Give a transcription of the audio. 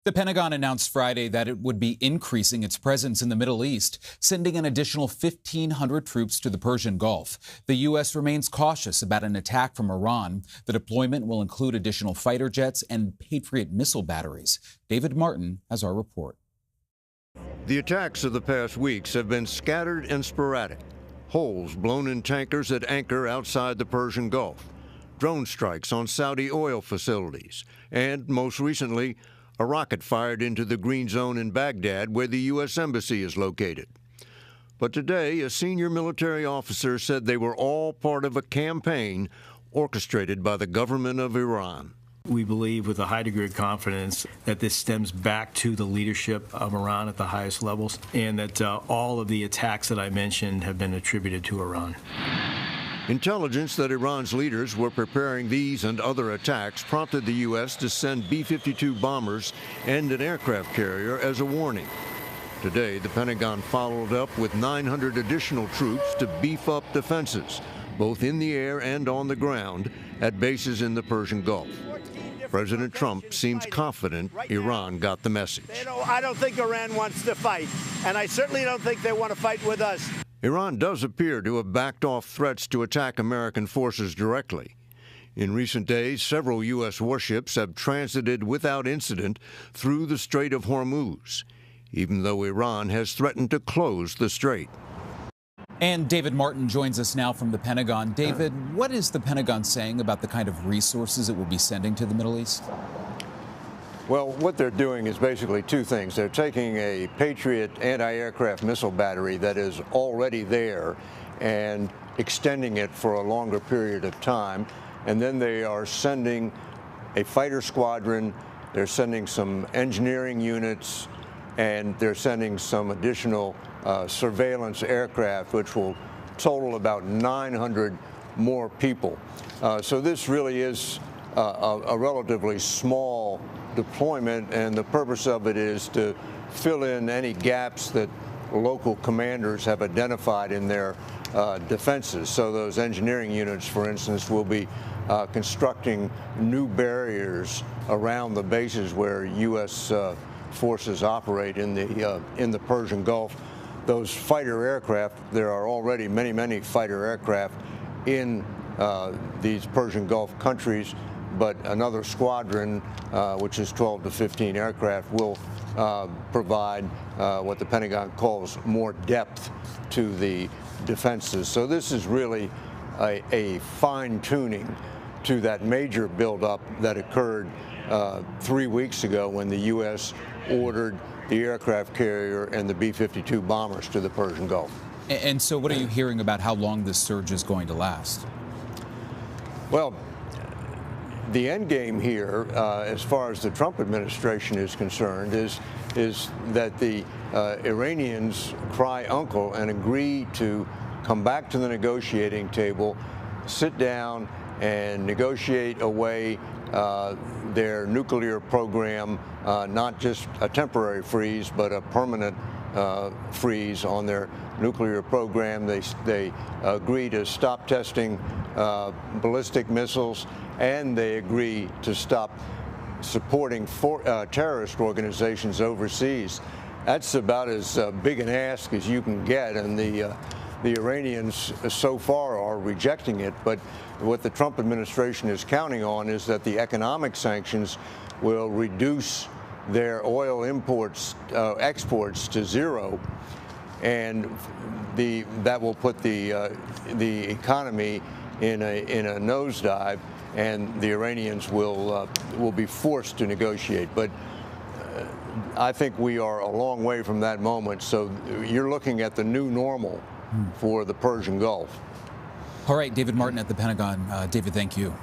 The Pentagon announced Friday that it would be increasing its presence in the Middle East, sending an additional 1,500 troops to the Persian Gulf. The U.S. remains cautious about an attack from Iran. The deployment will include additional fighter jets and Patriot missile batteries. David Martin has our report. The attacks of the past weeks have been scattered and sporadic. Holes blown in tankers at anchor outside the Persian Gulf, drone strikes on Saudi oil facilities, and most recently, a rocket fired into the green zone in Baghdad where the U.S. Embassy is located. But today, a senior military officer said they were all part of a campaign orchestrated by the government of Iran. We believe with a high degree of confidence that this stems back to the leadership of Iran at the highest levels, and that all of the attacks that I mentioned have been attributed to Iran. Intelligence that Iran's leaders were preparing these and other attacks prompted the U.S. to send B-52 bombers and an aircraft carrier as a warning. Today, the Pentagon followed up with 900 additional troops to beef up defenses, both in the air and on the ground, at bases in the Persian Gulf. President Trump seems confident Iran got the message. I don't think Iran wants to fight, and I certainly don't think they want to fight with us. Iran does appear to have backed off threats to attack American forces directly. In recent days, several U.S. warships have transited without incident through the Strait of Hormuz, even though Iran has threatened to close the strait. And David Martin joins us now from the Pentagon. David, what is the Pentagon saying about the kind of resources it will be sending to the Middle East? Well, what they're doing is basically two things. They're taking a Patriot anti-aircraft missile battery that is already there and extending it for a longer period of time. And then they are sending a fighter squadron, they're sending some engineering units, and they're sending some additional surveillance aircraft, which will total about 900 more people. So this really is a relatively small deployment, and the purpose of it is to fill in any gaps that local commanders have identified in their defenses. So those engineering units, for instance, will be constructing new barriers around the bases where U.S. forces operate in the Persian Gulf. Those fighter aircraft, there are already many fighter aircraft in these Persian Gulf countries, but another squadron, which is 12 to 15 aircraft, will provide what the Pentagon calls more depth to the defenses. So this is really a fine-tuning to that major buildup that occurred 3 weeks ago when the U.S. ordered the aircraft carrier and the B-52 bombers to the Persian Gulf. And so what are you hearing about how long this surge is going to last? Well, the end game here, as far as the Trump administration is concerned, is that the Iranians cry uncle and agree to come back to the negotiating table, sit down and negotiate away their nuclear program, not just a temporary freeze, but a permanent freeze on their nuclear program. They agree to stop testing ballistic missiles, and they agree to stop supporting terrorist organizations overseas. That's about as big an ask as you can get, and the Iranians so far are rejecting it. But what the Trump administration is counting on is that the economic sanctions will reduce their oil imports, exports to zero, and that will put the economy in a nosedive, and the Iranians will be forced to negotiate. But I think we are a long way from that moment. So you're looking at the new normal for the Persian Gulf. All right, David Martin at the Pentagon. David, thank you.